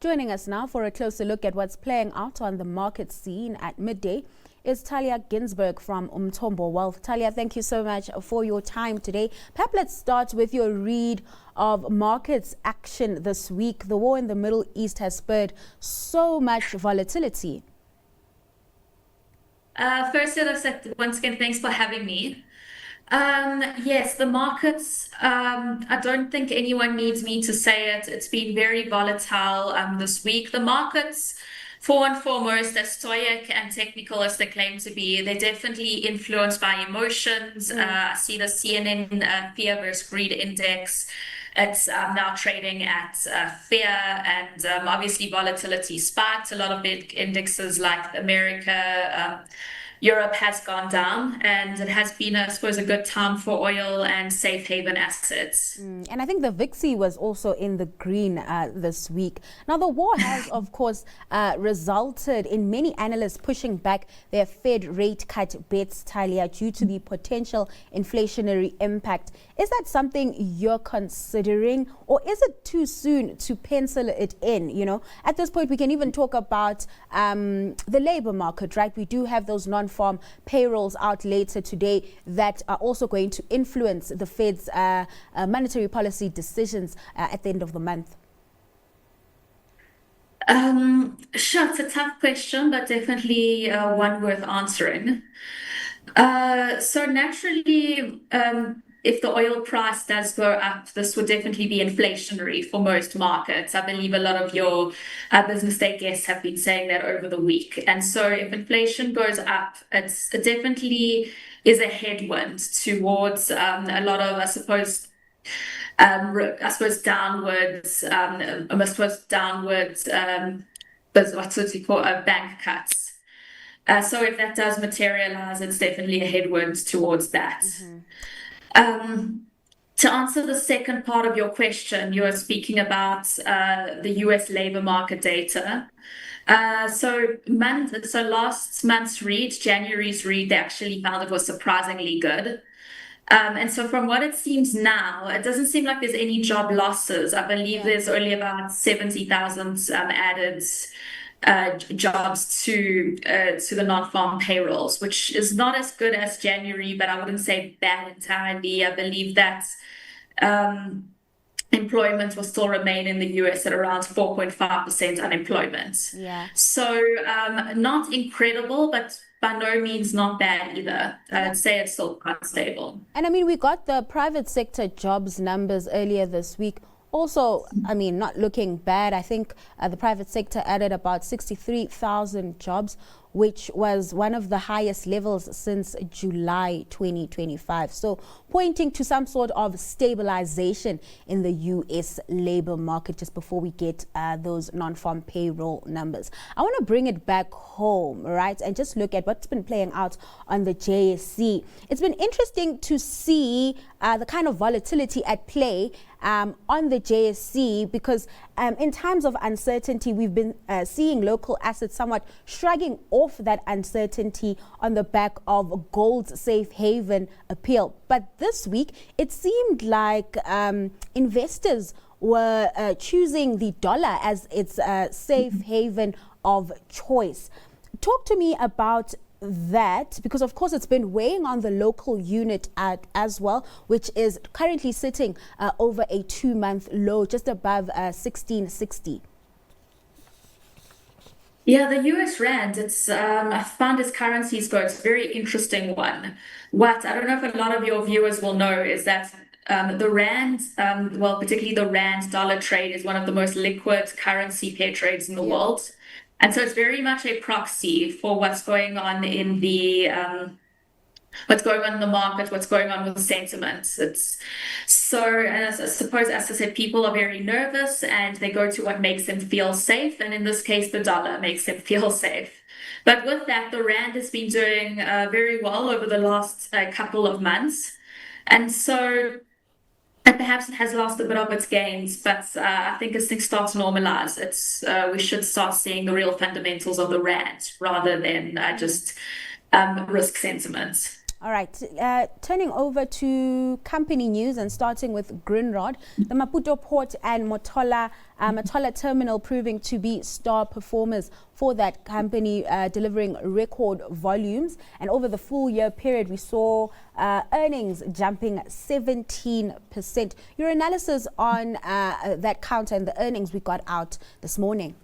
Joining us now for a closer look at what's playing out on the market scene at midday is Talya Ginsberg from Umthombo Wealth. Talia, thank you so much for your time today. Perhaps let's start with your read of markets action this week. The war in the Middle East has spurred so much volatility. First, as I said, once again, thanks for having me. Yes, the markets, I don't think anyone needs me to say it. It's been very volatile this week. The markets, for and foremost, as stoic and technical as they claim to be, they're definitely influenced by emotions. I see the CNN fear versus greed index. It's now trading at fear, and obviously volatility spiked. A lot of big indexes like America, Europe has gone down, and it has been, I suppose, a good time for oil and safe haven assets. And I think the VIXI was also in the green this week. Now, the war has, of course, resulted in many analysts pushing back their Fed rate cut bets, Talia, due to the potential inflationary impact. Is that something you're considering, or is it too soon to pencil it in? You know, at this point, we can even talk about the labor market, right? We do have those non-farm payrolls out later today that are also going to influence the Fed's monetary policy decisions at the end of the month. Sure, it's a tough question, but definitely one worth answering. So naturally, if the oil price does go up, this would definitely be inflationary for most markets. I believe a lot of your business day guests have been saying that over the week. And so if inflation goes up, it definitely is a headwind towards a lot of, bank cuts. So if that does materialize, it's definitely a headwind towards that. To answer the second part of your question, you are speaking about the US labor market data. So last month's read, January's read, they actually found it was surprisingly good. And so from what it seems now, it doesn't seem like there's any job losses. I believe there's only about 70,000 added jobs to the non-farm payrolls, which is not as good as January, but I wouldn't say bad entirely. I believe that employment will still remain in the US at around 4.5% unemployment. Yeah. So not incredible, but by no means not bad either. I'd say it's still quite stable. And I mean, we got the private sector jobs numbers earlier this week. Also, I mean, not looking bad. I think the private sector added about 63,000 jobs, which was one of the highest levels since July 2025. So pointing to some sort of stabilization in the US labor market just before we get those non-farm payroll numbers. I want to bring it back home, right, and just look at what's been playing out on the JSE. It's been interesting to see the kind of volatility at play on the JSE because in times of uncertainty, we've been seeing local assets somewhat shrugging off that uncertainty on the back of gold's safe haven appeal. But this week, it seemed like investors were choosing the dollar as its safe haven of choice. Talk to me about that, because of course it's been weighing on the local unit as well, which is currently sitting over a 2-month low, just above 1660. Yeah, the US Rand, I found its currencies go, it's a very interesting one. What I don't know if a lot of your viewers will know is that the Rand, particularly the Rand dollar trade is one of the most liquid currency pair trades in the world. And so it's very much a proxy for what's going on in the market, what's going on with sentiment. And I suppose, as I said, people are very nervous and they go to what makes them feel safe. And in this case, the dollar makes them feel safe. But with that, the Rand has been doing very well over the last couple of months. And so and perhaps it has lost a bit of its gains, but I think as things start to normalize, we should start seeing the real fundamentals of the Rand rather than just risk sentiment. All right, turning over to company news and starting with Grindrod, the Maputo Port and Matola Terminal proving to be star performers for that company, delivering record volumes. And over the full year period, we saw earnings jumping 17%. Your analysis on that counter and the earnings we got out this morning?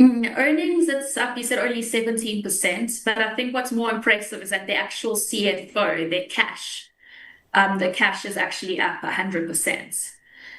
Earnings, it's up, you said only 17%, but I think what's more impressive is that the actual CFO, the cash is actually up 100%.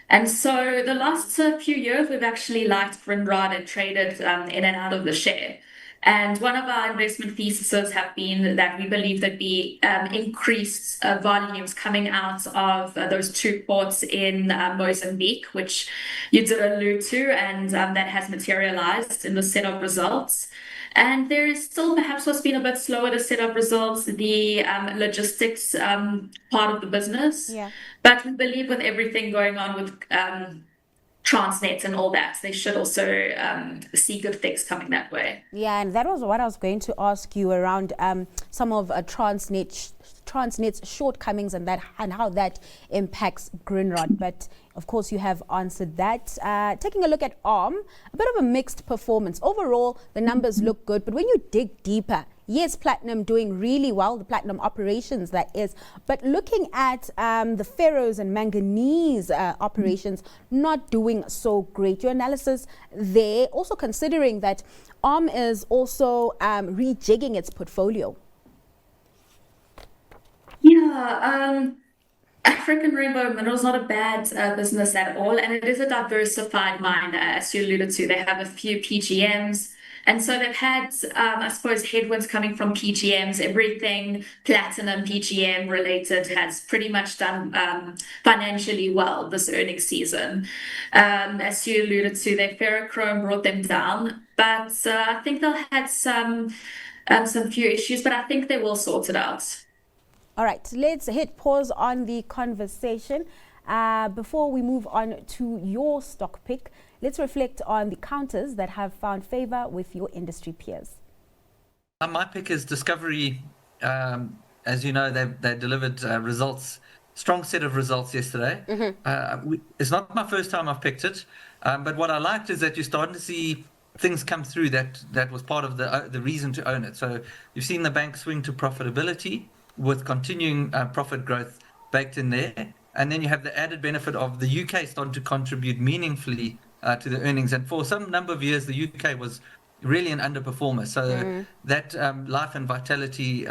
And so the last few years, we've actually liked Grindrod and traded in and out of the share. And one of our investment theses have been that we believe that the increased volumes coming out of those two ports in Mozambique, which you did allude to, and that has materialized in the set of results. And there is still perhaps what's been a bit slower to set up results, the logistics part of the business. Yeah. But we believe with everything going on with Transnet and all that, they should also see good things coming that way. Yeah, and that was what I was going to ask you around some of Transnet's shortcomings and how that impacts Grindrod. But of course, you have answered that. Taking a look at ARM, a bit of a mixed performance. Overall, the numbers look good, but when you dig deeper, yes, platinum doing really well, the platinum operations that is, but looking at the ferros and manganese operations not doing so great. Your analysis there, also considering that ARM is also rejigging its portfolio. Yeah, African Rainbow Minerals not a bad business at all, and it is a diversified mine, as you alluded to. They have a few PGMs, and so they've had, I suppose, headwinds coming from PGMs. Everything platinum PGM related has pretty much done financially well this earnings season. As you alluded to, their ferrochrome brought them down, but I think they'll had some few issues, but I think they will sort it out. All right, let's hit pause on the conversation. Before we move on to your stock pick, let's reflect on the counters that have found favor with your industry peers. My pick is Discovery. As you know, they delivered results, strong set of results yesterday. Mm-hmm. It's not my first time I've picked it, but what I liked is that you're starting to see things come through that was part of the reason to own it. So you've seen the bank swing to profitability, with continuing profit growth baked in there. And then you have the added benefit of the UK starting to contribute meaningfully to the earnings. And for some number of years, the UK was really an underperformer. So that life and vitality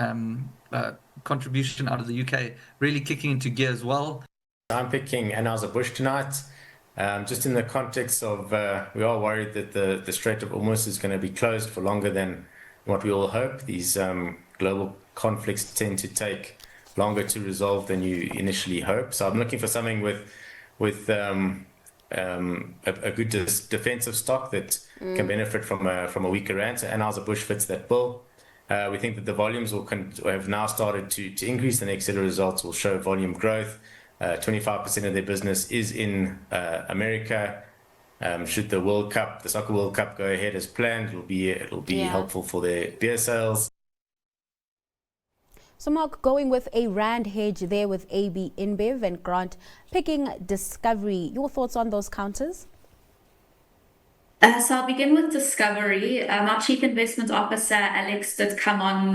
contribution out of the UK really kicking into gear as well. I'm picking Anheuser-Busch tonight. Just in the context of we are worried that the Strait of Hormuz is going to be closed for longer than what we all hope. These global conflicts tend to take longer to resolve than you initially hope. So I'm looking for something with a good defensive stock that can benefit from a weaker rand. So Anheuser-Busch fits that bill. We think that the volumes have now started to increase. The next set of results will show volume growth. 25% of their business is in America. Should the Soccer World Cup go ahead as planned, it'll be helpful for their beer sales. So Mark, going with a rand hedge there with AB InBev, and Grant picking Discovery. Your thoughts on those counters? So I'll begin with Discovery. Our Chief Investment Officer, Alex, did come on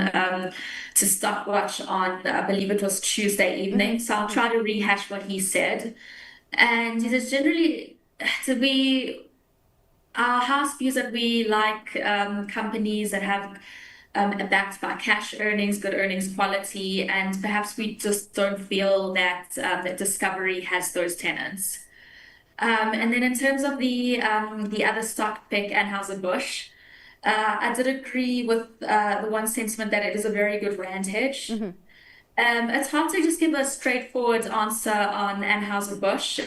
to Stockwatch on, I believe it was Tuesday evening. Mm-hmm. So I'll try to rehash what he said. And he says generally, our house views that we like companies that have backed by cash earnings, good earnings quality, and perhaps we just don't feel that that Discovery has those tenants. And then in terms of the other stock pick, Anheuser-Busch, I did agree with the one sentiment that it is a very good rand hedge. Mm-hmm. It's hard to just give a straightforward answer on Anheuser-Busch.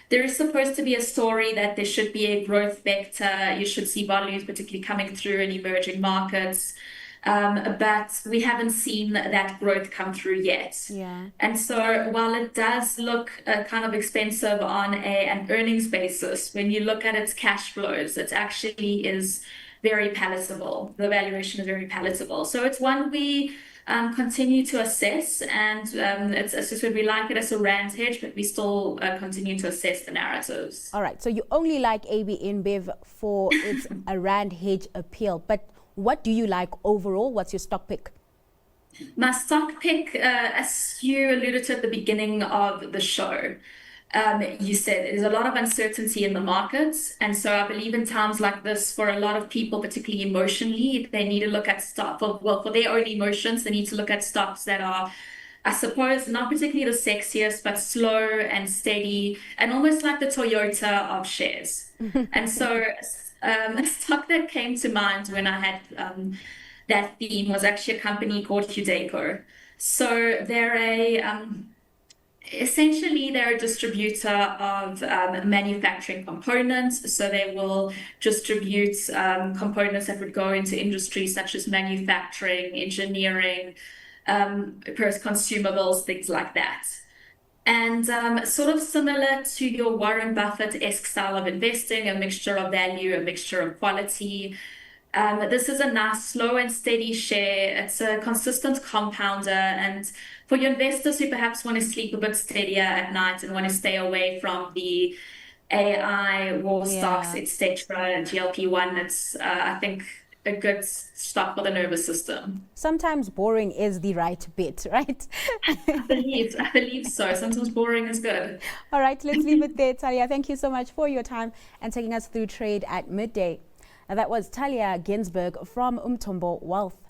There is supposed to be a story that there should be a growth vector. You should see volumes particularly coming through in emerging markets. But we haven't seen that growth come through yet. Yeah. And so while it does look kind of expensive on an earnings basis, when you look at its cash flows, it actually is very palatable. The valuation is very palatable. So it's one we continue to assess, and it's as I said, we like it as a rand hedge, but we still continue to assess the narratives. All right, so you only like AB InBev for its a rand hedge appeal, but what do you like overall? What's your stock pick? My stock pick, as you alluded to at the beginning of the show, you said there's a lot of uncertainty in the markets. And so I believe in times like this, for a lot of people, particularly emotionally, they need to look at stock, for their own emotions, they need to look at stocks that are, I suppose, not particularly the sexiest, but slow and steady, and almost like the Toyota of shares. And so a stock that came to mind when I had that theme was actually a company called Hudeco. So essentially they're a distributor of manufacturing components. So they will distribute components that would go into industries such as manufacturing, engineering, consumables, things like that. And sort of similar to your Warren Buffett-esque style of investing, a mixture of value, a mixture of quality. This is a nice, slow and steady share. It's a consistent compounder. And for your investors who perhaps want to sleep a bit steadier at night and want to stay away from the AI, war stocks, etc., GLP-1, it's, I think, a good stock for the nervous system. Sometimes boring is the right bit, right? I believe so. Sometimes boring is good. All right, let's leave it there, Talia. Thank you so much for your time and taking us through trade at midday. That was Talya Ginsberg from Umthombo Wealth.